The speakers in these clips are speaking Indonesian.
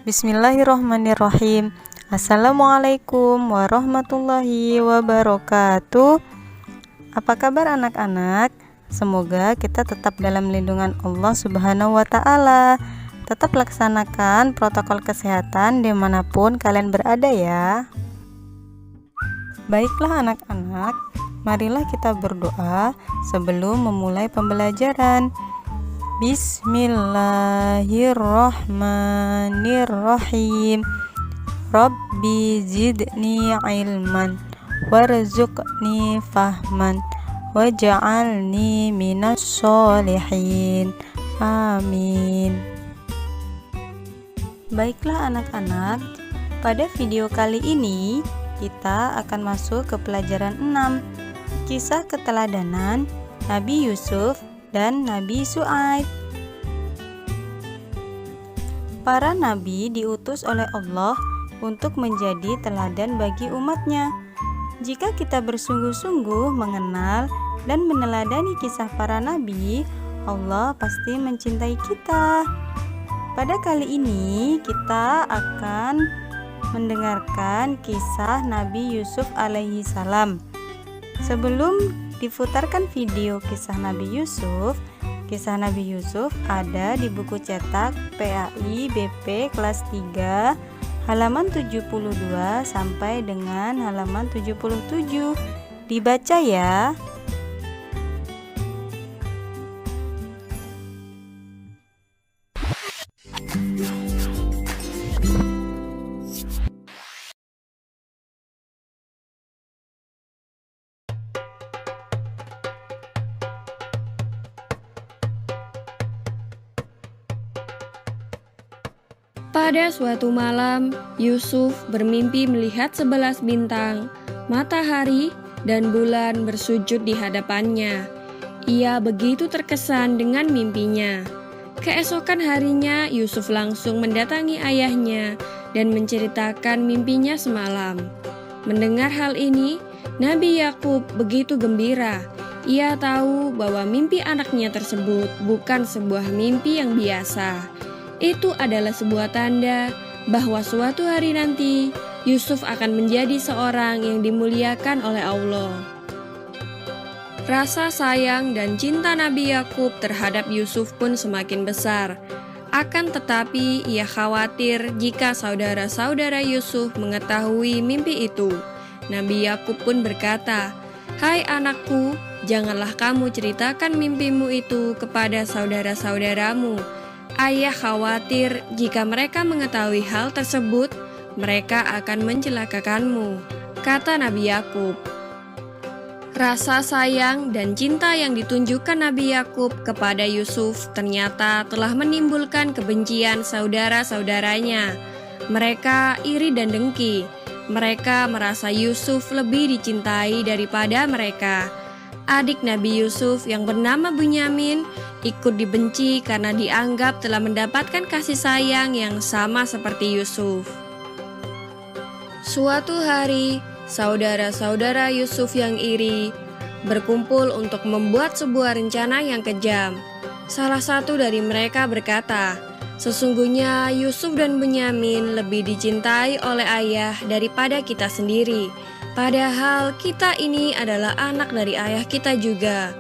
Bismillahirrohmanirrohim. Assalamualaikum warahmatullahi wabarakatuh. Apa kabar anak-anak? Semoga kita tetap dalam lindungan Allah Subhanahu wa Ta'ala. Tetap laksanakan protokol kesehatan dimanapun kalian berada ya. Baiklah anak-anak, marilah kita berdoa sebelum memulai pembelajaran. Bismillahirrahmanirrahim. Rabbi zidni ilman warzuqni fahman waj'alni minas sholihin. Amin. Baiklah anak-anak, pada video kali ini kita akan masuk ke pelajaran 6, kisah keteladanan Nabi Yusuf dan Nabi Syuaib. Para nabi diutus oleh Allah untuk menjadi teladan bagi umatnya. Jika kita bersungguh-sungguh mengenal dan meneladani kisah para nabi, Allah pasti mencintai kita. Pada kali ini kita akan mendengarkan kisah Nabi Yusuf alaihi salam. Sebelum diputarkan video kisah Nabi Yusuf ada di buku cetak PAI BP kelas 3 halaman 72 sampai dengan halaman 77. Dibaca ya. Pada suatu malam, Yusuf bermimpi melihat 11 bintang, matahari, dan bulan bersujud di hadapannya. Ia begitu terkesan dengan mimpinya. Keesokan harinya, Yusuf langsung mendatangi ayahnya dan menceritakan mimpinya semalam. Mendengar hal ini, Nabi Yakub begitu gembira. Ia tahu bahwa mimpi anaknya tersebut bukan sebuah mimpi yang biasa. Itu adalah sebuah tanda bahwa suatu hari nanti Yusuf akan menjadi seorang yang dimuliakan oleh Allah. Rasa sayang dan cinta Nabi Yakub terhadap Yusuf pun semakin besar. Akan tetapi ia khawatir jika saudara-saudara Yusuf mengetahui mimpi itu. Nabi Yakub pun berkata, "Hai anakku, janganlah kamu ceritakan mimpimu itu kepada saudara-saudaramu. Ayah khawatir jika mereka mengetahui hal tersebut, mereka akan mencelakakanmu," kata Nabi Yakub. Rasa sayang dan cinta yang ditunjukkan Nabi Yakub kepada Yusuf ternyata telah menimbulkan kebencian saudara-saudaranya. Mereka iri dan dengki. Mereka merasa Yusuf lebih dicintai daripada mereka. Adik Nabi Yusuf yang bernama Bunyamin ikut dibenci karena dianggap telah mendapatkan kasih sayang yang sama seperti Yusuf. Suatu hari, saudara-saudara Yusuf yang iri berkumpul untuk membuat sebuah rencana yang kejam. Salah satu dari mereka berkata, "Sesungguhnya Yusuf dan Bunyamin lebih dicintai oleh ayah daripada kita sendiri. Padahal kita ini adalah anak dari ayah kita juga."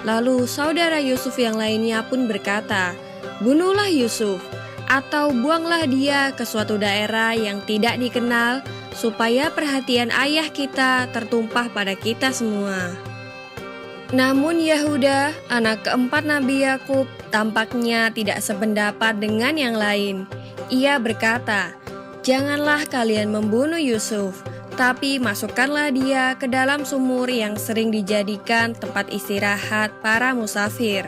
Lalu saudara Yusuf yang lainnya pun berkata, "Bunuhlah Yusuf, atau buanglah dia ke suatu daerah yang tidak dikenal, supaya perhatian ayah kita tertumpah pada kita semua." Namun Yahuda, anak keempat Nabi Yakub, tampaknya tidak sependapat dengan yang lain. Ia berkata, "Janganlah kalian membunuh Yusuf, tapi masukkanlah dia ke dalam sumur yang sering dijadikan tempat istirahat para musafir.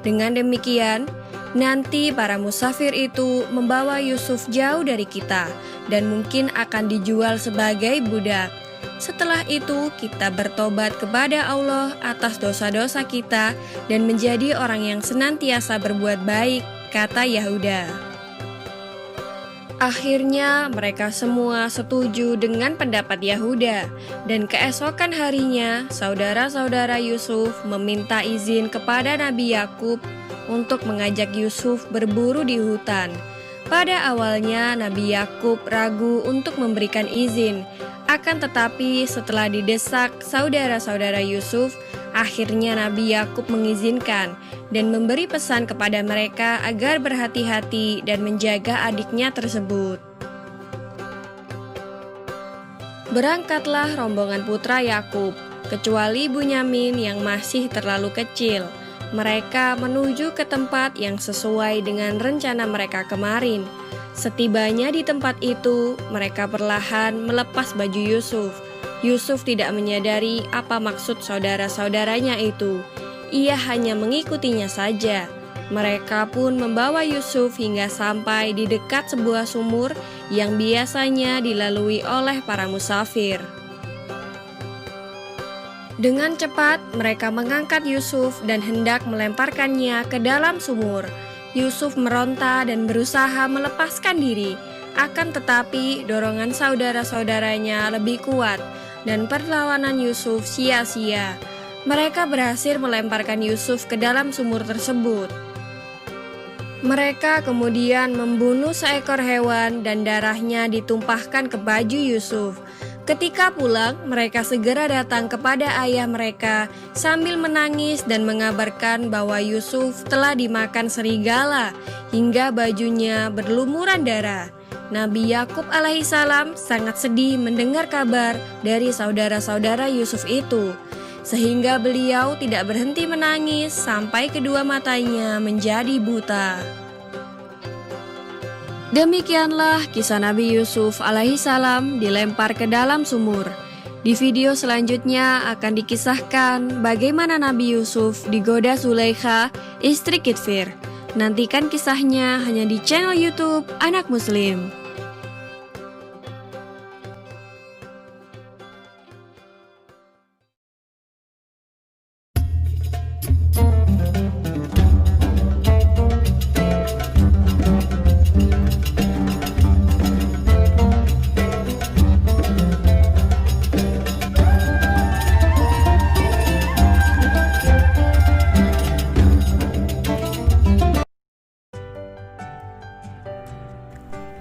Dengan demikian, nanti para musafir itu membawa Yusuf jauh dari kita dan mungkin akan dijual sebagai budak. Setelah itu kita bertobat kepada Allah atas dosa-dosa kita dan menjadi orang yang senantiasa berbuat baik," kata Yahuda. Akhirnya mereka semua setuju dengan pendapat Yahuda, dan keesokan harinya saudara-saudara Yusuf meminta izin kepada Nabi Yakub untuk mengajak Yusuf berburu di hutan. Pada awalnya Nabi Yakub ragu untuk memberikan izin, akan tetapi setelah didesak saudara-saudara Yusuf, akhirnya Nabi Yakub mengizinkan dan memberi pesan kepada mereka agar berhati-hati dan menjaga adiknya tersebut. Berangkatlah rombongan putra Yakub, kecuali Bunyamin yang masih terlalu kecil. Mereka menuju ke tempat yang sesuai dengan rencana mereka kemarin. Setibanya di tempat itu, mereka perlahan melepas baju Yusuf. Yusuf tidak menyadari apa maksud saudara-saudaranya itu. Ia hanya mengikutinya saja. Mereka pun membawa Yusuf hingga sampai di dekat sebuah sumur yang biasanya dilalui oleh para musafir. Dengan cepat, mereka mengangkat Yusuf dan hendak melemparkannya ke dalam sumur. Yusuf meronta dan berusaha melepaskan diri. Akan tetapi, dorongan saudara-saudaranya lebih kuat dan perlawanan Yusuf sia-sia. Mereka berhasil melemparkan Yusuf ke dalam sumur tersebut. Mereka kemudian membunuh seekor hewan dan darahnya ditumpahkan ke baju Yusuf. Ketika pulang, mereka segera datang kepada ayah mereka sambil menangis dan mengabarkan bahwa Yusuf telah dimakan serigala hingga bajunya berlumuran darah. Nabi Yakub alaihissalam sangat sedih mendengar kabar dari saudara-saudara Yusuf itu, sehingga beliau tidak berhenti menangis sampai kedua matanya menjadi buta. Demikianlah kisah Nabi Yusuf alaihissalam dilempar ke dalam sumur. Di video selanjutnya akan dikisahkan bagaimana Nabi Yusuf digoda Zulaikha, istri Kitfir. Nantikan kisahnya hanya di channel YouTube Anak Muslim.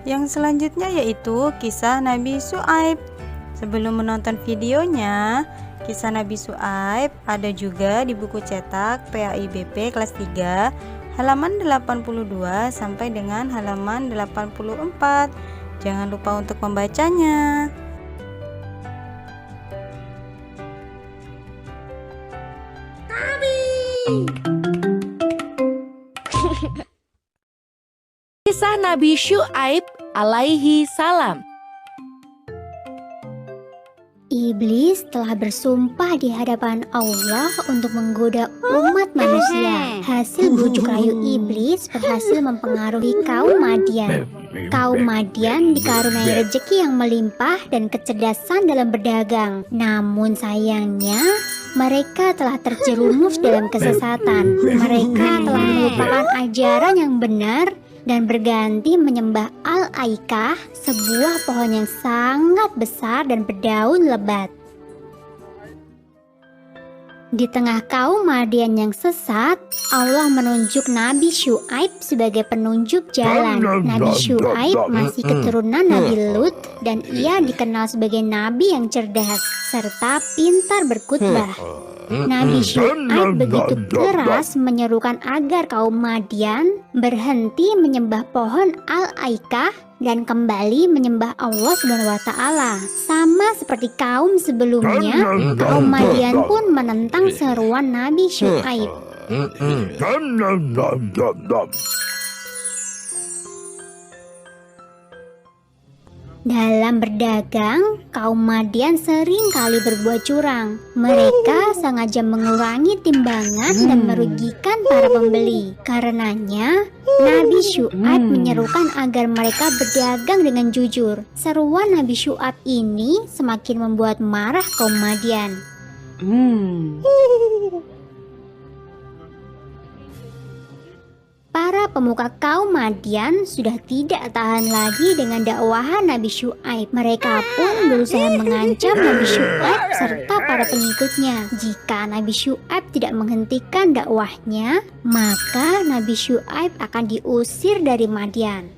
Yang selanjutnya yaitu kisah Nabi Syuaib. Sebelum menonton videonya, kisah Nabi Syuaib ada juga di buku cetak PAIBP kelas 3 halaman 82 sampai dengan halaman 84. Jangan lupa untuk membacanya. Kisah Nabi Syuaib alaihi salam. Iblis telah bersumpah di hadapan Allah untuk menggoda umat manusia. Hasil bujuk rayu iblis berhasil mempengaruhi kaum Madian. Kaum Madian dikaruniai rezeki yang melimpah dan kecerdasan dalam berdagang. Namun sayangnya, mereka telah terjerumus dalam kesesatan. Mereka telah melupakan ajaran yang benar dan berganti menyembah Al-Aikah, sebuah pohon yang sangat besar dan berdaun lebat. Di tengah kaum Madian yang sesat, Allah menunjuk Nabi Syuaib sebagai penunjuk jalan. Nabi Syuaib masih keturunan Nabi Lut dan ia dikenal sebagai nabi yang cerdas serta pintar berkhutbah. Nabi Syuaib begitu keras menyerukan agar kaum Madian berhenti menyembah pohon Al-Aikah dan kembali menyembah Allah SWT. Sama seperti kaum sebelumnya, kaum Madian pun menentang seruan Nabi Syuaib. Dalam berdagang, kaum Madian sering kali berbuat curang. Mereka sengaja mengurangi timbangan dan merugikan para pembeli. Karenanya, Nabi Syuaib menyerukan agar mereka berdagang dengan jujur. Seruan Nabi Syuaib ini semakin membuat marah kaum Madian. Para pemuka kaum Madian sudah tidak tahan lagi dengan dakwahan Nabi Syuaib. Mereka pun berusaha mengancam Nabi Syuaib serta para pengikutnya. Jika Nabi Syuaib tidak menghentikan dakwahnya, maka Nabi Syuaib akan diusir dari Madian.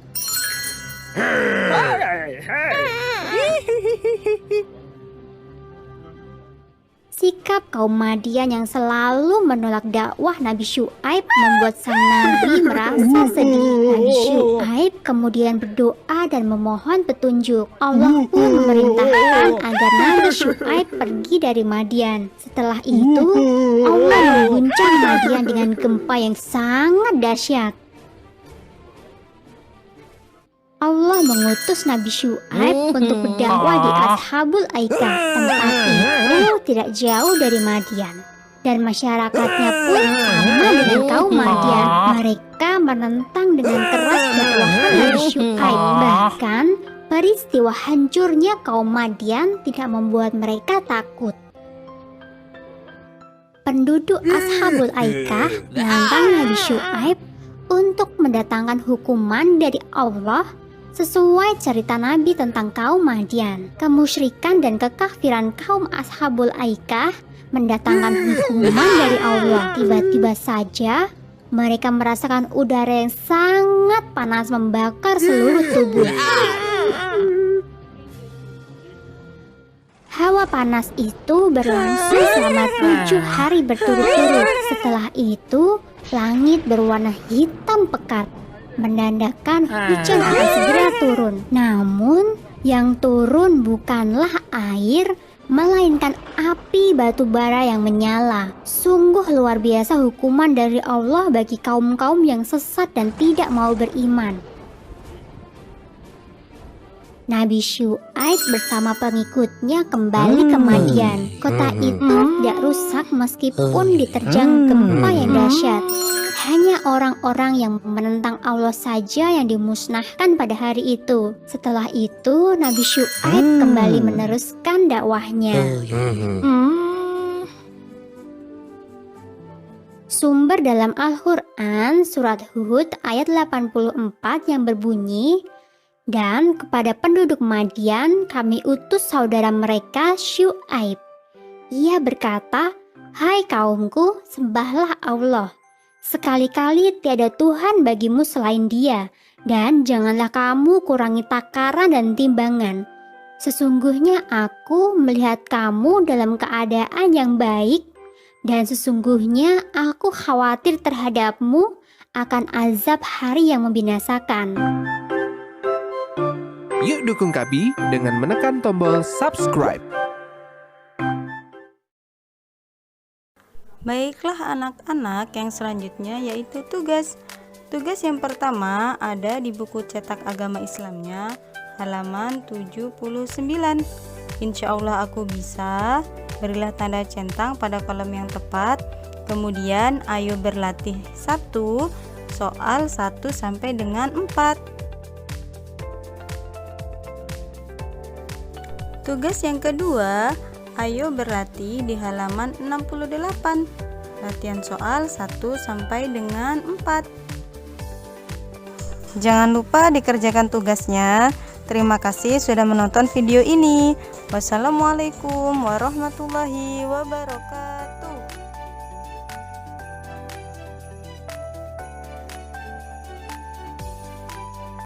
Sikap kaum Madian yang selalu menolak dakwah Nabi Syuaib membuat sang nabi merasa sedih. Nabi Syuaib kemudian berdoa dan memohon petunjuk. Allah pun memerintahkan agar Nabi Syuaib pergi dari Madian. Setelah itu, Allah mengguncang Madian dengan gempa yang sangat dahsyat. Allah mengutus Nabi Syuaib untuk berdakwah di Ashabul Aikah. Tempat itu tidak jauh dari Madian, dan masyarakatnya pun sama dengan kaum Madian. Mereka menentang dengan keras dakwahan Nabi Syuaib. Bahkan peristiwa hancurnya kaum Madian tidak membuat mereka takut. Penduduk Ashabul Aikah menantang Nabi Syuaib untuk mendatangkan hukuman dari Allah sesuai cerita Nabi tentang kaum Madian. Kemusyrikan dan kekafiran kaum Ashabul Aikah mendatangkan hukuman dari Allah. Tiba-tiba saja mereka merasakan udara yang sangat panas membakar seluruh tubuh. Hawa panas itu berlangsung selama 7 hari berturut-turut. Setelah itu, langit berwarna hitam pekat, menandakan hujan akan segera turun. Namun, yang turun bukanlah air, melainkan api batu bara yang menyala. Sungguh luar biasa hukuman dari Allah bagi kaum-kaum yang sesat dan tidak mau beriman. Nabi Syuaib bersama pengikutnya kembali ke Madian. Kota itu tidak rusak meskipun diterjang gempa yang dahsyat. Hanya orang-orang yang menentang Allah saja yang dimusnahkan pada hari itu. Setelah itu, Nabi Syuaib kembali meneruskan dakwahnya. Sumber dalam Al-Quran surat Hud ayat 84 yang berbunyi, "Dan kepada penduduk Madian kami utus saudara mereka Syuaib. Ia berkata, 'Hai kaumku, sembahlah Allah. Sekali-kali tiada Tuhan bagimu selain Dia, dan janganlah kamu kurangi takaran dan timbangan. Sesungguhnya aku melihat kamu dalam keadaan yang baik, dan sesungguhnya aku khawatir terhadapmu akan azab hari yang membinasakan.'" Yuk dukung kami dengan menekan tombol subscribe. Baiklah anak-anak, yang selanjutnya yaitu tugas. Tugas yang pertama ada di buku cetak agama Islamnya halaman 79. Insya Allah aku bisa. Berilah tanda centang pada kolom yang tepat. Kemudian ayo berlatih 1 soal 1 sampai dengan 4. Tugas yang kedua, ayo berlatih di halaman 68. Latihan soal 1 sampai dengan 4. Jangan lupa dikerjakan tugasnya. Terima kasih sudah menonton video ini. Wassalamualaikum warahmatullahi wabarakatuh.